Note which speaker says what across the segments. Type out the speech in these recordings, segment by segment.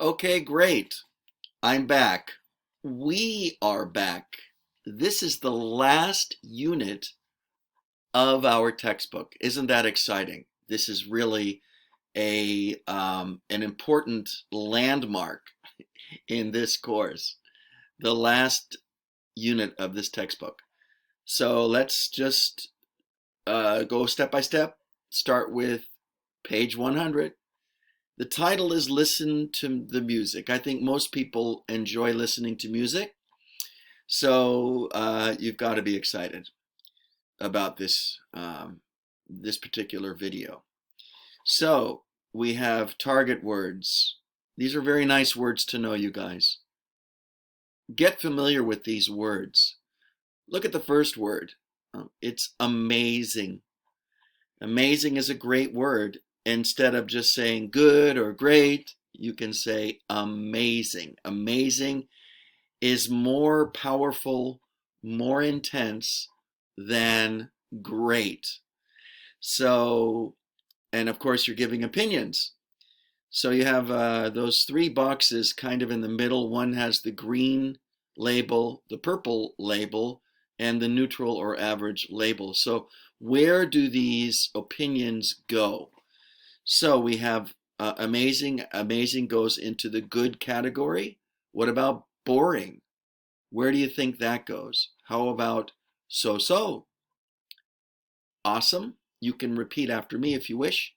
Speaker 1: Okay, great. I'm back. We are back. This is the last unit of our textbook. Isn't that exciting? This is really an important landmark in this course, the last unit of this textbook. So let's just go step by step. Start with page 100. The title is Listen to the Music. I think most people enjoy listening to music, so you've got to be excited about this particular video. So we have target words. These are very nice words to know, you guys. Get familiar with these words. Look at the first word. It's amazing. Amazing is a great word. Instead of just saying good or great, you can say amazing. Amazing is more powerful, more intense than great. So, and of course, you're giving opinions. So you have those three boxes kind of in the middle. One has the green label, the purple label, and the neutral or average label. So where do these opinions go? So we have amazing. Amazing goes into the good category. What about boring? Where do you think that goes? How about so-so? Awesome. You can repeat after me if you wish.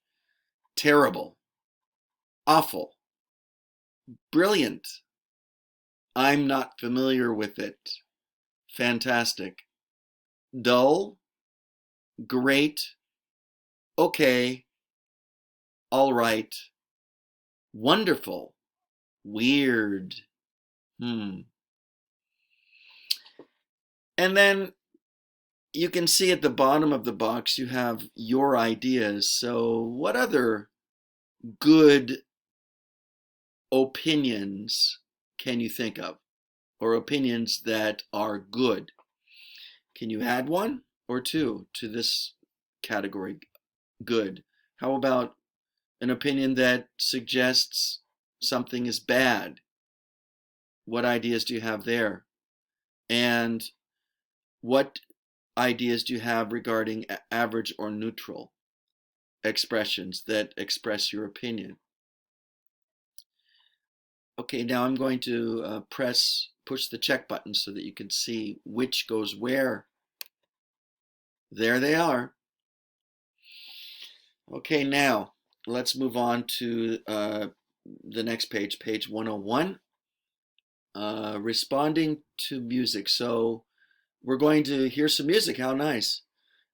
Speaker 1: Terrible. Awful. Brilliant. I'm not familiar with it. Fantastic. Dull. Great. Okay. All right. Wonderful. Weird. And then you can see at the bottom of the box you have your ideas. So what other good opinions can you think of? Or opinions that are good? Can you add one or two to this category? Good. How about an opinion that suggests something is bad? What ideas do you have there? And what ideas do you have regarding average or neutral expressions that express your opinion? Okay, now I'm going to push the check button so that you can see which goes where. There they are. Okay, now let's move on to the next page, page 101. Responding to music. So we're going to hear some music. How nice.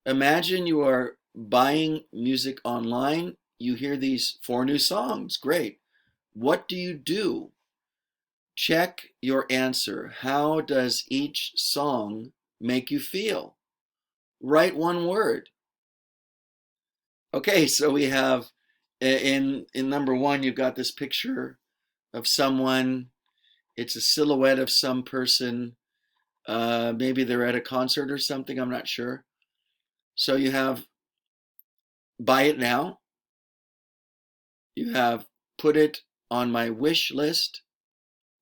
Speaker 1: Imagine you are buying music online. You hear these 4 new songs. Great. What do you do? Check your answer. How does each song make you feel? Write one word. Okay, so we have in number 1, you've got this picture of someone. It's a silhouette of some person. Maybe they're at a concert or something. I'm not sure. So you have buy it now. You have put it on my wish list,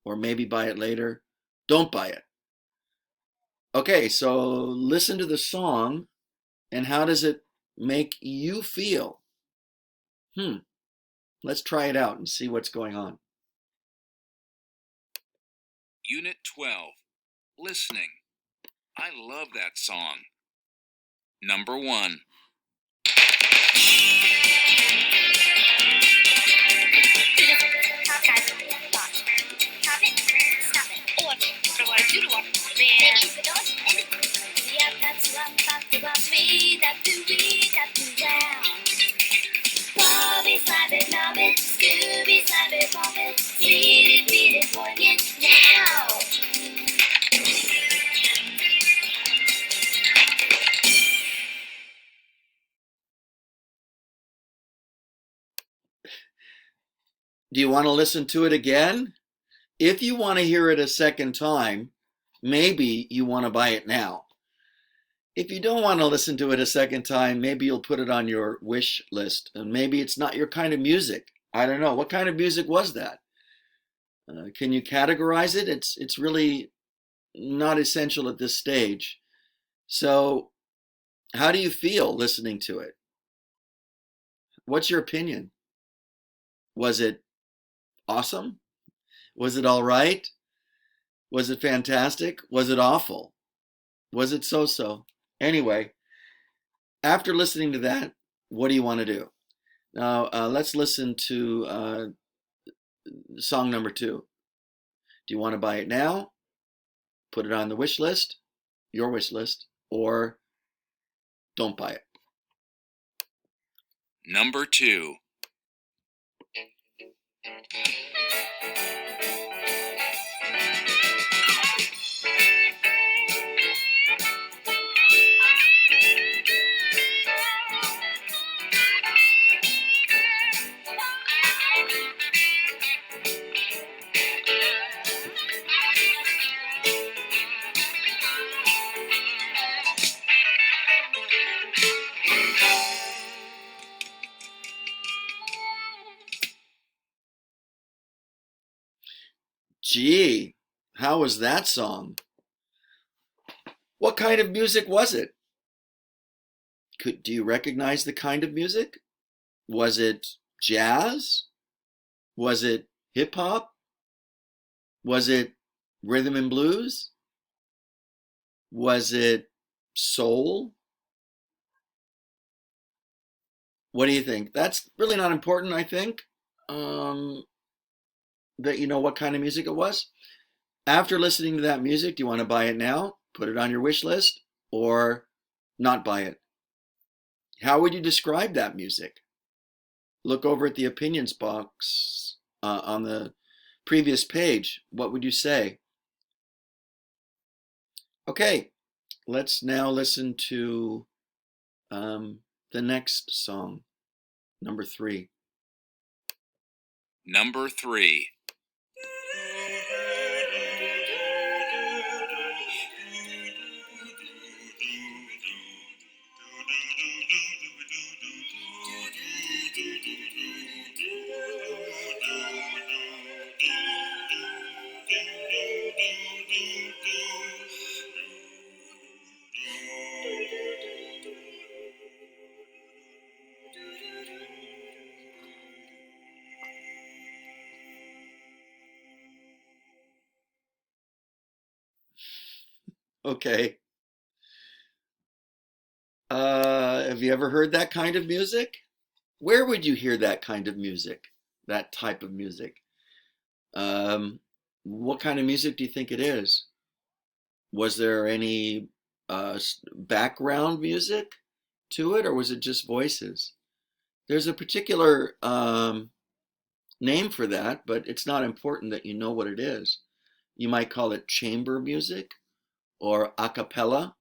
Speaker 1: or maybe buy it later. Don't buy it. Okay, so listen to the song, and how does it make you feel? Let's try it out and see what's going on.
Speaker 2: Unit 12, Listening. I love that song. Number 1.
Speaker 1: Do you want to listen to it again? If you want to hear it a second time, maybe you want to buy it now. If you don't want to listen to it a second time, maybe you'll put it on your wish list, and maybe it's not your kind of music. I don't know. What kind of music was that? Can you categorize it? It's really not essential at this stage. So, how do you feel listening to it? What's your opinion? Was it awesome? Was it all right? Was it fantastic? Was it awful? Was it so-so? Anyway, after listening to that, what do you want to do? Now, let's listen to song number 2. Do you want to buy it now? Put it on the wish list, your wish list, or don't buy it?
Speaker 2: Number 2.
Speaker 1: Gee, how was that song? What kind of music was it? Do you recognize the kind of music? Was it jazz? Was it hip hop? Was it rhythm and blues? Was it soul? What do you think? That's really not important, I think, that you know what kind of music it was. After listening to that music, do you want to buy it now? Put it on your wish list or not buy it? How would you describe that music? Look over at the opinions box on the previous page. What would you say? Okay, let's now listen to the next song, number 3.
Speaker 2: Number 3.
Speaker 1: Okay. Have you ever heard that kind of music? Where would you hear that kind of music? That type of music? What kind of music do you think it is? Was there any background music to it, or was it just voices? There's a particular name for that, but it's not important that you know what it is. You might call it chamber music or a cappella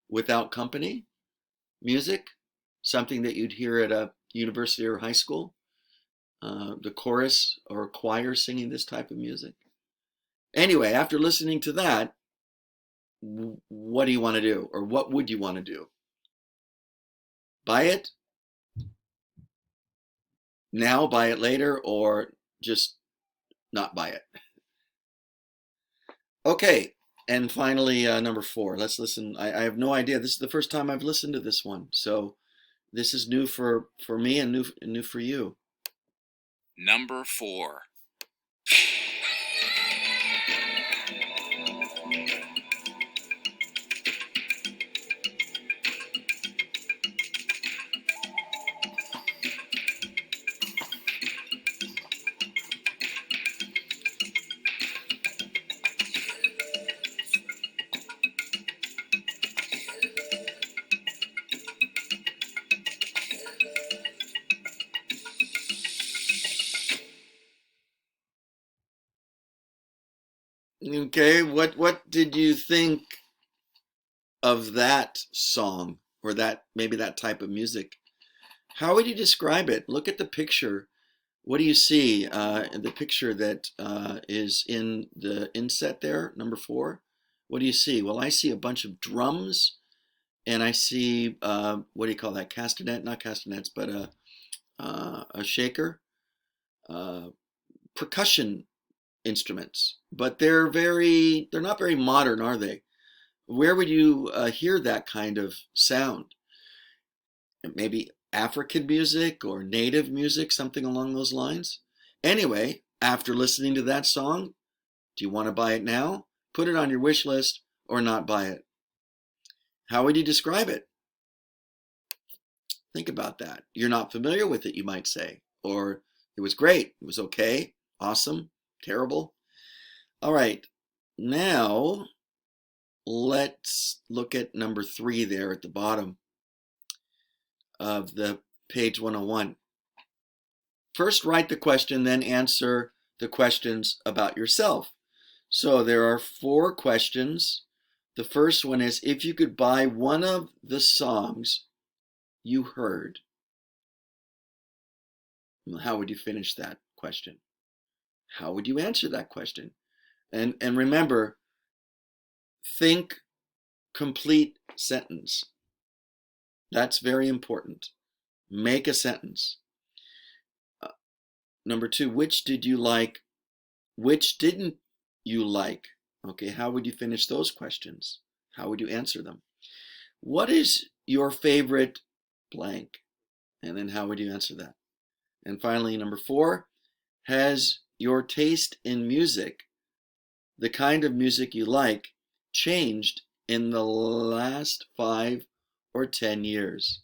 Speaker 1: without company music, something that you'd hear at a university or high school, the chorus or choir singing this type of music. Anyway, after listening to that, what do you want to do, or what would you want to do? Buy it now, buy it later, or just not buy it? Okay, and finally, number 4. Let's listen. I have no idea. This is the first time I've listened to this one, so this is new for me and new for you.
Speaker 2: Number 4.
Speaker 1: Okay, what did you think of that song, or that maybe that type of music? How would you describe it? Look at the picture. What do you see in the picture that is in the inset there, number 4? What do you see? Well, I see a bunch of drums, and I see what do you call that? Castanet, not castanets, but a shaker, percussion instruments, but they're not very modern, are they? Where would you hear that kind of sound? Maybe African music or native music, something along those lines. Anyway, after listening to that song, do you want to buy it now, put it on your wish list, or not buy it? How would you describe it? Think about that. You're not familiar with it, you might say. Or it was great, it was okay, awesome, terrible. All right, now let's look at number 3 there at the bottom of the page 101. First, write the question, then answer the questions about yourself. So there are 4 questions. The first one is, if you could buy one of the songs you heard, how would you finish that question? How would you answer that question? And remember, think complete sentence. That's very important. Make a sentence. Number 2, which did you like? Which didn't you like? Okay, how would you finish those questions? How would you answer them? What is your favorite blank? And then how would you answer that? And finally, number 4, has your taste in music, the kind of music you like, changed in the last 5 or 10 years?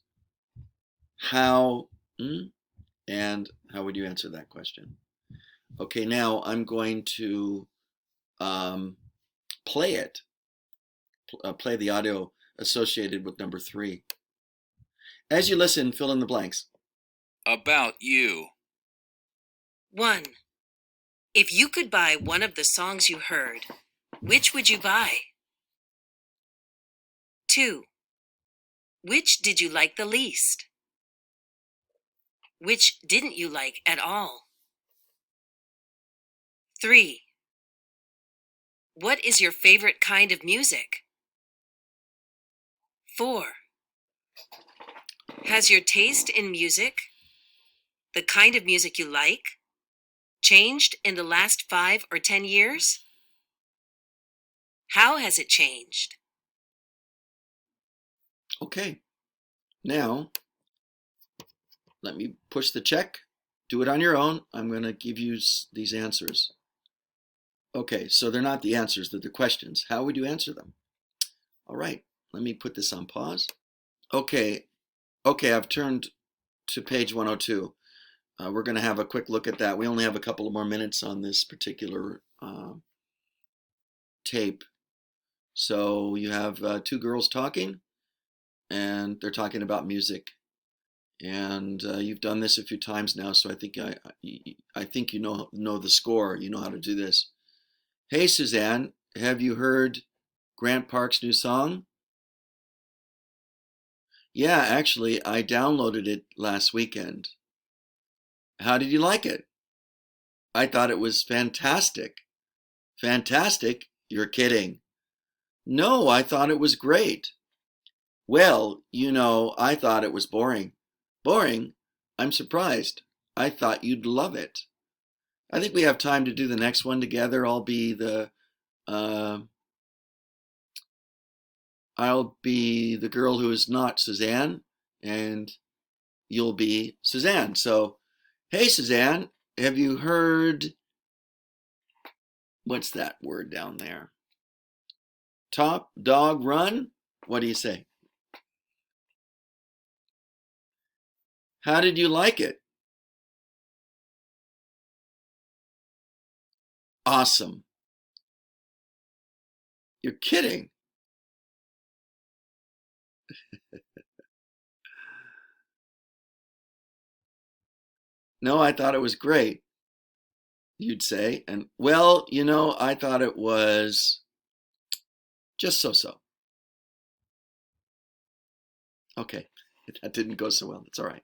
Speaker 1: How and how would you answer that question? Okay, now I'm going to play it, play the audio associated with number 3. As you listen, fill in the blanks.
Speaker 2: About you.
Speaker 3: 1. If you could buy one of the songs you heard, which would you buy? 2. Which did you like the least? Which didn't you like at all? 3. What is your favorite kind of music? 4. Has your taste in music, the kind of music you like, changed in the last 5 or 10 years? How has it changed?
Speaker 1: Okay, now let me push the check. Do it on your own. I'm going to give you these answers. Okay, so they're not the answers, they're the questions. How would you answer them? All right, let me put this on pause. Okay, I've turned to page 102. We're going to have a quick look at that. We only have a couple of more minutes on this particular tape. So you have 2 girls talking, and they're talking about music. And you've done this a few times now, so I think you know the score. You know how to do this. Hey, Suzanne, have you heard Grant Park's new song? Yeah, actually, I downloaded it last weekend. How did you like it? I thought it was fantastic. Fantastic? You're kidding. No, I thought it was great. Well, I thought it was boring. Boring? I'm surprised. I thought you'd love it. I think we have time to do the next one together. I'll be the girl who is not Suzanne, and you'll be Suzanne. So, hey, Suzanne, have you heard, what's that word down there? Top Dog Run? What do you say? How did you like it? Awesome. You're kidding. No, I thought it was great, you'd say. And, well, I thought it was just so-so. Okay, that didn't go so well. It's all right.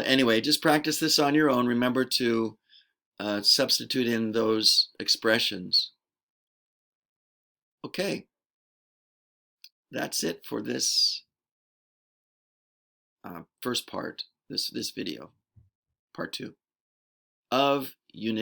Speaker 1: Anyway, just practice this on your own. Remember to substitute in those expressions. Okay, that's it for this first part, this video, part 2 of Unit